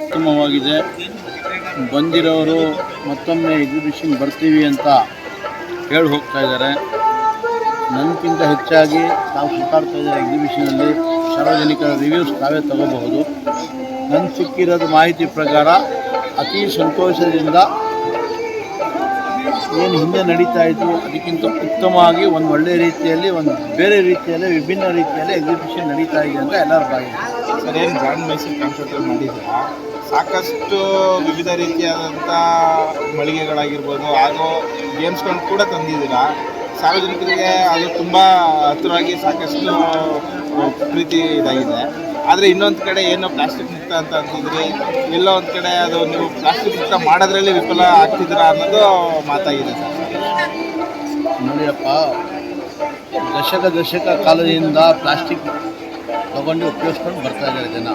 ಉತ್ತಮವಾಗಿದೆ. ಬಂದಿರೋರು ಮತ್ತೊಮ್ಮೆ ಎಕ್ಸಿಬಿಷನ್ ಬರ್ತೀವಿ ಅಂತ ಹೇಳಿ ಹೋಗ್ತಾ ಇದ್ದಾರೆ. ನನಗಿಂತ ಹೆಚ್ಚಾಗಿ ತಾವು ಸುತ್ತಾಡ್ತಾ ಇದ್ದಾರೆ ಎಕ್ಸಿಬಿಷನಲ್ಲಿ. ಸಾರ್ವಜನಿಕರ ರಿವ್ಯೂಸ್ ತಾವೇ ತಗೋಬಹುದು. ನನಗೆ ಸಿಕ್ಕಿರೋದು ಮಾಹಿತಿ ಪ್ರಕಾರ ಅತಿ ಸಂತೋಷದಿಂದ ಏನು ಹಿಂದೆ ನಡೀತಾ ಇತ್ತು ಅದಕ್ಕಿಂತ ಉತ್ತಮವಾಗಿ ಒಂದು ಒಳ್ಳೆಯ ರೀತಿಯಲ್ಲಿ, ಒಂದು ಬೇರೆ ರೀತಿಯಲ್ಲಿ, ವಿಭಿನ್ನ ರೀತಿಯಲ್ಲಿ ಎಕ್ಸಿಬಿಷನ್ ನಡೀತಾ ಇದೆ ಅಂತ ಎಲ್ಲರೂ ಬಾಯಿದೆ. ಸರ್, ಏನು ಗ್ರ್ಯಾಂಡ್ ಮೈಸೂರು ಕಾನ್ಸೆಪ್ಟ್ ಮಾಡಿದ್ದೀರಾ? ಸಾಕಷ್ಟು ವಿವಿಧ ರೀತಿಯಾದಂಥ ಮಳಿಗೆಗಳಾಗಿರ್ಬೋದು ಹಾಗೂ ಗೇಮ್ಸ್ಗಳು ಕೂಡ ತಂದಿದ್ದೀರಾ. ಸಾರ್ವಜನಿಕರಿಗೆ ಅದು ತುಂಬ ಹತ್ತಿರವಾಗಿ ಸಾಕಷ್ಟು ಪ್ರೀತಿ ಇದಾಗಿದೆ. ಆದರೆ ಇನ್ನೊಂದು ಕಡೆ ಏನು ಪ್ಲಾಸ್ಟಿಕ್ ಮುಕ್ತ ಅಂತ ಅಂತಿದ್ರಿ, ಎಲ್ಲೋ ಒಂದು ಕಡೆ ಅದು ನೀವು ಪ್ಲಾಸ್ಟಿಕ್ ಮುಕ್ತ ಮಾಡೋದ್ರಲ್ಲಿ ವಿಫಲ ಆಗ್ತಿದ್ದೀರಾ ಅನ್ನೋದು ಮಾತಾಗಿದೆ ಸರ್. ನೋಡಿಯಪ್ಪ, ದಶಕ ಕಾಲದಿಂದ ಪ್ಲಾಸ್ಟಿಕ್ ತಗೊಂಡು ಉಪಯೋಗಿಸ್ಕೊಂಡು ಬರ್ತಾ ಇದ್ದಾರೆ ಜನ.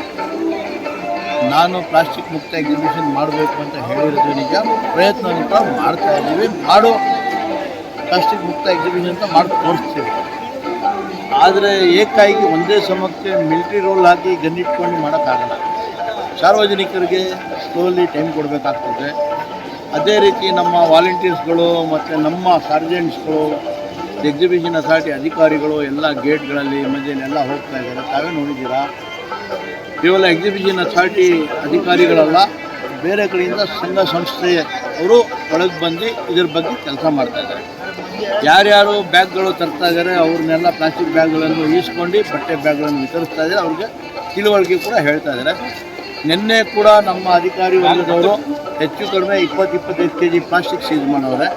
ನಾನು ಪ್ಲಾಸ್ಟಿಕ್ ಮುಕ್ತ ಎಕ್ಸಿಬಿಷನ್ ಮಾಡಬೇಕು ಅಂತ ಹೇಳಿರೋದು ನಿಜ. ಪ್ರಯತ್ನವನ್ನು ಕೂಡ ಮಾಡ್ತಾ ಇದ್ದೀವಿ. ಪ್ಲಾಸ್ಟಿಕ್ ಮುಕ್ತ ಎಕ್ಸಿಬಿಷನ್ ಅಂತ ಮಾಡಿ ತೋರಿಸ್ತೀವಿ. ಆದರೆ ಏಕಾಏಕಿ ಒಂದೇ ಸಮಕ್ಕೆ ಮಿಲಿಟ್ರಿ ರೋಲ್ ಹಾಕಿ ಗನ್ನಿಟ್ಕೊಂಡು ಮಾಡೋಕ್ಕಾಗಲ್ಲ. ಸಾರ್ವಜನಿಕರಿಗೆ ಸ್ಲೋಲಿ ಟೈಮ್ ಕೊಡಬೇಕಾಗ್ತದೆ. ಅದೇ ರೀತಿ ನಮ್ಮ ವಾಲಂಟಿಯರ್ಸ್ಗಳು ಮತ್ತು ನಮ್ಮ ಸಾರ್ಜೆಂಟ್ಸ್ಗಳು, ಎಕ್ಸಿಬಿಷನ್ ಅಥಾರಿಟಿ ಅಧಿಕಾರಿಗಳು ಎಲ್ಲ ಗೇಟ್ಗಳಲ್ಲಿ ಮಧ್ಯೆಲ್ಲ ಹೋಗ್ತಾ ಇದ್ದಾರೆ. ತಾವೇ ನೋಡಿದ್ದೀರಾ. ಕೇವಲ ಎಕ್ಸಿಬಿಷನ್ ಅಥಾರಿಟಿ ಅಧಿಕಾರಿಗಳಲ್ಲ, ಬೇರೆ ಕಡೆಯಿಂದ ಸಂಘ ಸಂಸ್ಥೆಯವರು ಒಳಗೆ ಬಂದು ಇದ್ರ ಬಗ್ಗೆ ಕೆಲಸ ಮಾಡ್ತಾಯಿದ್ದಾರೆ. ಯಾರ್ಯಾರು ಬ್ಯಾಗ್ಗಳು ತರ್ತಾ ಇದ್ದಾರೆ ಅವ್ರನ್ನೆಲ್ಲ ಪ್ಲಾಸ್ಟಿಕ್ ಬ್ಯಾಗ್ಗಳನ್ನು ಈಸ್ಕೊಂಡು ಬಟ್ಟೆ ಬ್ಯಾಗ್ಗಳನ್ನು ವಿತರಿಸ್ತಾ ಇದ್ದಾರೆ. ಅವ್ರಿಗೆ ತಿಳುವಳಿಕೆ ಕೂಡ ಹೇಳ್ತಾ ಇದ್ದಾರೆ. ನಿನ್ನೆ ಕೂಡ ನಮ್ಮ ಅಧಿಕಾರಿ ವರ್ಗದವರು ಹೆಚ್ಚು ಕಡಿಮೆ 20-25 kg ಪ್ಲಾಸ್ಟಿಕ್ ಸೀಸ್ ಮಾಡವ್ರೆ.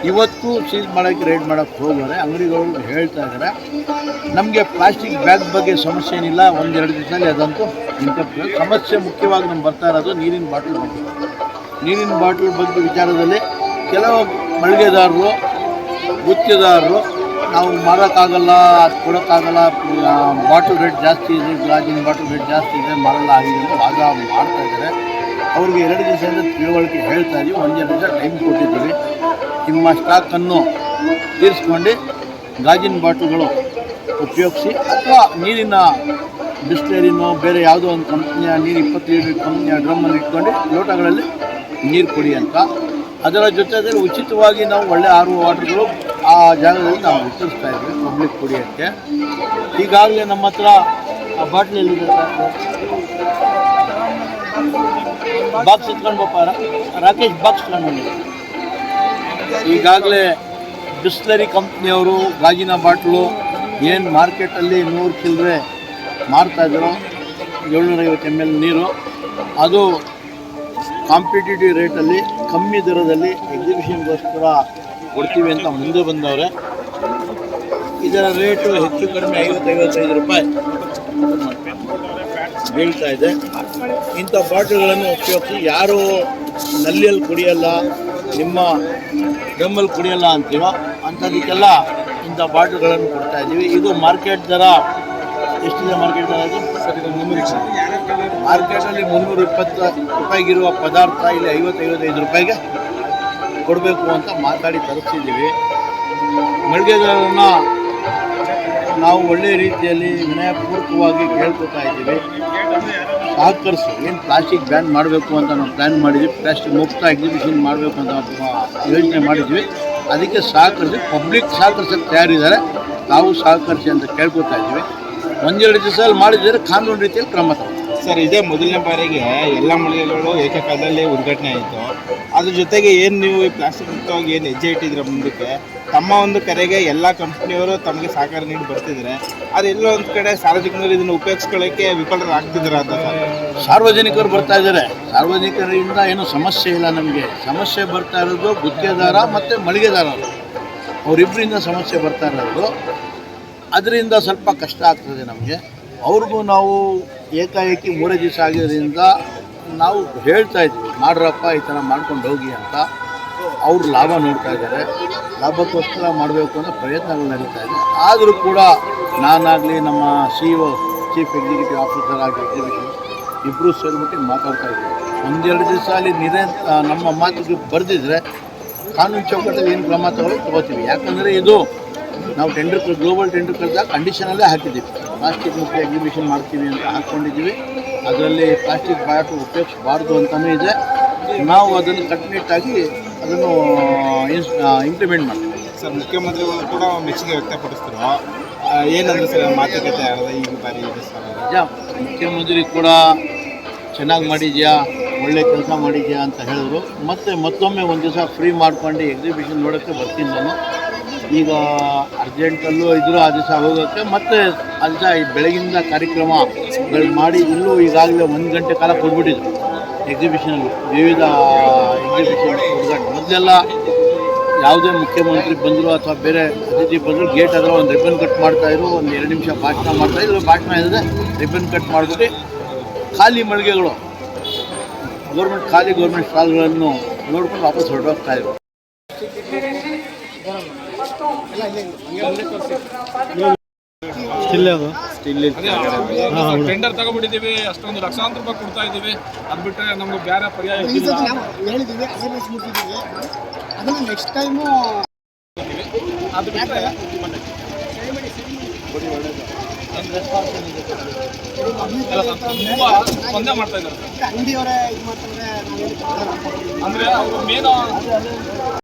ಇವತ್ತು ಸೀಸ್ ಮಾಡೋಕ್ಕೆ ರೈಡ್ ಮಾಡೋಕ್ಕೆ ಹೋಗೋರೆ. ಅಂಗಡಿಗಳು ಹೇಳ್ತಾ ಇದ್ದಾರೆ ನಮಗೆ ಪ್ಲಾಸ್ಟಿಕ್ ಬ್ಯಾಗ್ ಬಗ್ಗೆ ಸಮಸ್ಯೆ ಏನಿಲ್ಲ, 1-2 ದಿವಸದಲ್ಲಿ ಅದಂತೂ ನಿಂತಪ್ಪ. ಸಮಸ್ಯೆ ಮುಖ್ಯವಾಗಿ ನಮ್ಗೆ ಬರ್ತಾ ಇರೋದು ನೀರಿನ ಬಾಟ್ಲ್ ಬಗ್ಗೆ. ನೀರಿನ ಬಾಟ್ಲ್ ಬಗ್ಗೆ ವಿಚಾರದಲ್ಲಿ ಕೆಲವು ಮಳಿಗೆದಾರರು, ಗುತ್ತಿಗೆದಾರರು ನಾವು ಮಾರೋಕ್ಕಾಗಲ್ಲ, ಅದು ಕೊಡೋಕ್ಕಾಗಲ್ಲ, ಬಾಟ್ಲ್ ರೇಟ್ ಜಾಸ್ತಿ ಇದೆ, ಗಾಜಿನ ಬಾಟ್ಲ್ ರೇಟ್ ಜಾಸ್ತಿ ಇದೆ, ಮಾರಲ್ಲ ಆಗಿದೆ ಅಂತ ವಾದ ಮಾಡ್ತಾ ಇದ್ದಾರೆ. ಅವ್ರಿಗೆ 2 ದಿವಸದಿಂದ ತಿಳುವಳಿಕೆ ಹೇಳ್ತಾ ಇದ್ದೀವಿ. 1-2 ದಿವಸ ಟೈಮ್ ಕೊಟ್ಟಿದ್ದೀವಿ. ನಿಮ್ಮ ಸ್ಟಾಕನ್ನು ತೀರಿಸ್ಕೊಂಡು ಗಾಜಿನ ಬಾಟ್ಲುಗಳು ಉಪಯೋಗಿಸಿ, ಅಥವಾ ನೀರಿನ ಬಿಸ್ಲೇರಿನೋ ಬೇರೆ ಯಾವುದೋ ಒಂದು ಕಂಪ್ನಿಯ ನೀರು 20 ಲೀಟರ್ ಕಂಪ್ನಿಯ ಡ್ರಮ್ಮನ್ನು ಇಟ್ಕೊಂಡು ಲೋಟಗಳಲ್ಲಿ ನೀರು ಕೊಡಿ ಅಂತ. ಅದರ ಜೊತೆಯಲ್ಲಿ ಉಚಿತವಾಗಿ ನಾವು ಒಳ್ಳೆ RO ವಾಟರ್ಗಳು ಆ ಜಾಗದಲ್ಲಿ ನಾವು ವಿತರಿಸ್ತಾ ಇದ್ವಿ ಪಬ್ಲಿಕ್ ಕುಡಿಯೋಕ್ಕೆ. ಈಗಾಗಲೇ ನಮ್ಮ ಹತ್ರ ಆ ಬಾಟ್ಲಲ್ಲಿ ಬಾಕ್ಸ್ ಎತ್ಕೊಂಡು ಬಪ್ಪಾರ ರಾಕೇಶ್ ಬಾಕ್ಸ್ ತಗೊಂಡು ಈಗಾಗಲೇ ಬಿಸ್ಲರಿ ಕಂಪ್ನಿಯವರು ಗಾಜಿನ ಬಾಟ್ಲು ಏನು ಮಾರ್ಕೆಟಲ್ಲಿ 100 ಚಿಲ್ಲರೆ ಮಾರ್ತಾಯಿದ್ರು, 750 ml ನೀರು, ಅದು ಕಾಂಪಿಟೇಟಿವ್ ರೇಟಲ್ಲಿ ಕಮ್ಮಿ ದರದಲ್ಲಿ ಎಕ್ಸಿಬಿಷನ್ಗೋಸ್ಕರ ಕೊಡ್ತೀವಿ ಅಂತ ಮುಂದೆ ಬಂದವ್ರೆ. ಇದರ ರೇಟು ಹೆಚ್ಚು ಕಡಿಮೆ 50-55 ರೂಪಾಯಿ ಬೀಳ್ತಾ ಇದೆ. ಇಂಥ ಬಾಟಲ್ಗಳನ್ನು ಉಪಯೋಗಿಸಿ ಯಾರು ನಲ್ಲಿಯಲ್ಲಿ ಕುಡಿಯಲ್ಲ, ನಿಮ್ಮ ಡ್ರಮ್ಮಲ್ಲಿ ಕುಡಿಯಲ್ಲ ಅಂತೀವೋ ಅಂಥದಕ್ಕೆಲ್ಲ ಇಂಥ ಬಾಟಲ್ಗಳನ್ನು ಕೊಡ್ತಾಯಿದ್ದೀವಿ. ಇದು ಮಾರ್ಕೆಟ್ ದರ ಎಷ್ಟಿದೆ? ಮಾರ್ಕೆಟ್ ದರ ಇದು ಮಾರ್ಕೆಟಲ್ಲಿ 320 ರೂಪಾಯಿಗಿರುವ ಪದಾರ್ಥ ಇಲ್ಲಿ 50-55 ರೂಪಾಯಿಗೆ ಕೊಡಬೇಕು ಅಂತ ಮಾತಾಡಿ ತರಿಸ್ತಿದ್ದೀವಿ. ಮಳಿಗೆದಾರರನ್ನ ನಾವು ಒಳ್ಳೆಯ ರೀತಿಯಲ್ಲಿ ವಿನಯಪೂರ್ವಕವಾಗಿ ಕೇಳ್ಕೊತಾ ಇದ್ದೀವಿ, ಸಹಕರಿಸಿ. ಏನು ಪ್ಲಾಸ್ಟಿಕ್ ಬ್ಯಾನ್ ಮಾಡಬೇಕು ಅಂತ ನಾವು ಪ್ಲ್ಯಾನ್ ಮಾಡಿದ್ವಿ, ಪ್ಲಾಸ್ಟಿಕ್ ಮುಕ್ತ ಎಕ್ಸಿಬಿಷನ್ ಮಾಡಬೇಕು ಅಂತ ಯೋಚನೆ ಮಾಡಿದ್ವಿ. ಅದಕ್ಕೆ ಸಹಕರಿಸಿ, ಪಬ್ಲಿಕ್ ಸಹಕರಿಸೋಕ್ಕೆ ತಯಾರಿದ್ದಾರೆ. ತಾವು ಸಹಕರಿಸಿ ಅಂತ ಕೇಳ್ಕೊತಾ ಇದ್ದೀವಿ. 1-2 ದಿವಸದಲ್ಲಿ ಮಾಡಿದರೆ ಕಾನೂನು ರೀತಿಯಲ್ಲಿ ಕ್ರಮ ತಗೊಳ್ತೀವಿ. ಸರ್, ಇದೇ ಮೊದಲನೇ ಬಾರಿಗೆ ಎಲ್ಲ ಮಳಿಗೆಗಳು ಏಕಕಾಲದಲ್ಲಿ ಉದ್ಘಾಟನೆ ಆಯಿತು. ಅದ್ರ ಜೊತೆಗೆ ಏನು ನೀವು ಈ ಪ್ಲಾಸ್ಟಿಕ್ ಮುಕ್ತವಾಗಿ ಏನು ಹೆಜ್ಜೆ ಇಟ್ಟಿದ್ರೆ ಮುಂದಕ್ಕೆ ತಮ್ಮ ಒಂದು ಕರೆಗೆ ಎಲ್ಲ ಕಂಪ್ನಿಯವರು ತಮಗೆ ಸಹಕಾರ ನೀಡಿ ಬರ್ತಿದ್ದಾರೆ. ಅದು ಎಲ್ಲೋ ಒಂದು ಕಡೆ ಸಾರ್ವಜನಿಕರು ಇದನ್ನು ಉಪಯೋಗಿಸ್ಕೊಳ್ಳೋಕ್ಕೆ ವಿಫಲರಾಗ್ತಿದ್ದಾರೆ ಅಂತ. ಸಾರ್ವಜನಿಕರು ಬರ್ತಾ ಇದ್ದಾರೆ. ಸಾರ್ವಜನಿಕರಿಂದ ಏನೂ ಸಮಸ್ಯೆ ಇಲ್ಲ. ನಮಗೆ ಸಮಸ್ಯೆ ಬರ್ತಾ ಇರೋದು ಗುತ್ತಿಗೆದಾರ ಮತ್ತು ಮಳಿಗೆದಾರರು, ಅವರಿಬ್ಬರಿಂದ ಸಮಸ್ಯೆ ಬರ್ತಾ ಇರೋದು. ಅದರಿಂದ ಸ್ವಲ್ಪ ಕಷ್ಟ ಆಗ್ತದೆ ನಮಗೆ. ಅವ್ರಿಗೂ ನಾವು ಏಕಾಏಕಿ 3 ದಿವಸ ಆಗಿರೋದ್ರಿಂದ ನಾವು ಹೇಳ್ತಾ ಇದ್ವಿ, ಮಾಡ್ರಪ್ಪ ಈ ಥರ ಮಾಡ್ಕೊಂಡು ಹೋಗಿ ಅಂತ. ಅವರು ಲಾಭ ನೋಡ್ತಾ ಇದ್ದಾರೆ. ಲಾಭಕ್ಕೋಸ್ಕರ ಮಾಡಬೇಕು ಅನ್ನೋ ಪ್ರಯತ್ನಗಳು ನಡೀತಾ ಇದೆ. ಆದರೂ ಕೂಡ ನಾನಾಗಲಿ, ನಮ್ಮ CEO ಚೀಫ್ ಎಕ್ಸಿಕ್ಯೂಟಿವ್ ಆಫೀಸರ್ ಆಗಿ ಎಕ್ಸಿಬಿಷನ್ ಇಬ್ಬರು ಸೇರಿಬಿಟ್ಟು ಮಾತಾಡ್ತಾ ಇದ್ದೀವಿ. ಒಂದೆರಡು ದಿವಸ ಅಲ್ಲಿ ನಮ್ಮ ಮಾತಿಗೆ ಬರೆದಿದ್ರೆ ಕಾನೂನು ಚೌಕಟ್ಟಲ್ಲಿ ಏನು ಕ್ರಮ ತಗೋತೀವಿ. ಯಾಕಂದರೆ ಇದು ನಾವು ಗ್ಲೋಬಲ್ ಟೆಂಡರ್ ಕರೆದಾಗ ಕಂಡೀಷನಲ್ಲೇ ಹಾಕಿದ್ದೀವಿ. ಪ್ಲಾಸ್ಟಿಕ್ ಮುಕ್ತ ಎಕ್ಸಿಬಿಷನ್ ಮಾಡ್ತೀವಿ ಅಂತ ಹಾಕ್ಕೊಂಡಿದ್ದೀವಿ. ಅದರಲ್ಲಿ ಪ್ಲಾಸ್ಟಿಕ್ ಬಾಟಲ್ ಉಪಯೋಗಿಸಬಾರ್ದು ಅಂತಲೂ ಇದೆ. ನಾವು ಅದನ್ನು ಕಟ್ಟುನಿಟ್ಟಾಗಿ ಅದನ್ನು ಇಂಪ್ಲಿಮೆಂಟ್ ಮಾಡ್ತೀವಿ. ಸರ್, ಮುಖ್ಯಮಂತ್ರಿಗಳು ಕೂಡ ಮೆಚ್ಚುಗೆ ವ್ಯಕ್ತಪಡಿಸಿದ್ರು. ಏನಂದ್ರೆ ಸರ್ ಮಾತುಕತೆ ಆಗಿದೆ ಈ ಬಾರಿ ಇದೆ ಸರ್? ನಿಜ, ಮುಖ್ಯಮಂತ್ರಿ ಕೂಡ ಚೆನ್ನಾಗಿ ಮಾಡಿದ್ಯಾ, ಒಳ್ಳೆ ಕೆಲಸ ಮಾಡಿದ್ಯಾ ಅಂತ ಹೇಳಿದ್ರು. ಮತ್ತೊಮ್ಮೆ ಒಂದು ದಿವಸ ಫ್ರೀ ಮಾಡ್ಕೊಂಡು ಎಕ್ಸಿಬಿಷನ್ ನೋಡೋಕ್ಕೆ ಬರ್ತೀನಿ ನಾನು. ಈಗ ಅರ್ಜೆಂಟಲ್ಲೂ ಇದ್ದರೂ ಆ ದಿವಸ ಹೋಗೋಕ್ಕೆ ಮತ್ತೆ ಆ ದಿವಸ ಬೆಳಗಿಂದ ಕಾರ್ಯಕ್ರಮಗಳು ಮಾಡಿ ಇಲ್ಲೂ ಈಗಾಗಲೇ 1 ಗಂಟೆ ಕಾಲ ಕೊಟ್ಬಿಟ್ಟಿದ್ರು ಎಕ್ಸಿಬಿಷನಲ್ಲಿ. ವಿವಿಧ ಎಕ್ಸಿಬಿಷನ್ ಹುಡುಗಾಟ ಮೊದಲೆಲ್ಲ ಯಾವುದೇ ಮುಖ್ಯಮಂತ್ರಿ ಬಂದರು ಅಥವಾ ಬೇರೆ ಅತಿಥಿ ಬಂದರು ಗೇಟ್ ಹತ್ರ ಒಂದು ರಿಬ್ಬನ್ ಕಟ್ ಮಾಡ್ತಾಯಿದ್ರು, ಒಂದು 2 ನಿಮಿಷ ಭಾಷಣ ಮಾಡ್ತಾಯಿದ್ರು. ಭಾಷಣ ಇಲ್ಲದೆ ರಿಬ್ಬನ್ ಕಟ್ ಮಾಡಿಬಿಟ್ಟು ಖಾಲಿ ಮಳಿಗೆಗಳು ಗೌರ್ಮೆಂಟ್ ಸ್ಟಾಲ್ಗಳನ್ನು ನೋಡ್ಕೊಂಡು ವಾಪಸ್ ಹೊರಟೋಗ್ತಾಯಿದ್ರು. ಟೆಂಡರ್ ತಗೊಬಿಟ್ಟಿದ್ದೀವಿ, ಅಷ್ಟೊಂದು ಲಕ್ಷಾಂತರ ರೂಪಾಯಿ ಕೊಡ್ತಾ ಇದ್ದೀವಿ. ಅದು ಬಿಟ್ಟರೆ ನಮ್ಗೆ ಬೇರೆ ಪರ್ಯಾಯ ಹೇಳಿದ್ದೀವಿ, ಅವೇರ್ನೆಸ್ ಮುಟ್ಟಿದ್ದೀವಿ. ಅದನ್ನು ನೆಕ್ಸ್ಟ್ ಟೈಮು ಅದು ಬಿಟ್ಟರೆ ತುಂಬ ಸ್ಪಂದನೆ ಮಾಡ್ತಾ ಇದ್ದಾರೆ. ಅಂಗಡಿಯವರೇ ಇದು ಮಾಡ್ತಾರೆ. ಅಂದರೆ ಅವರು ಮೇನ್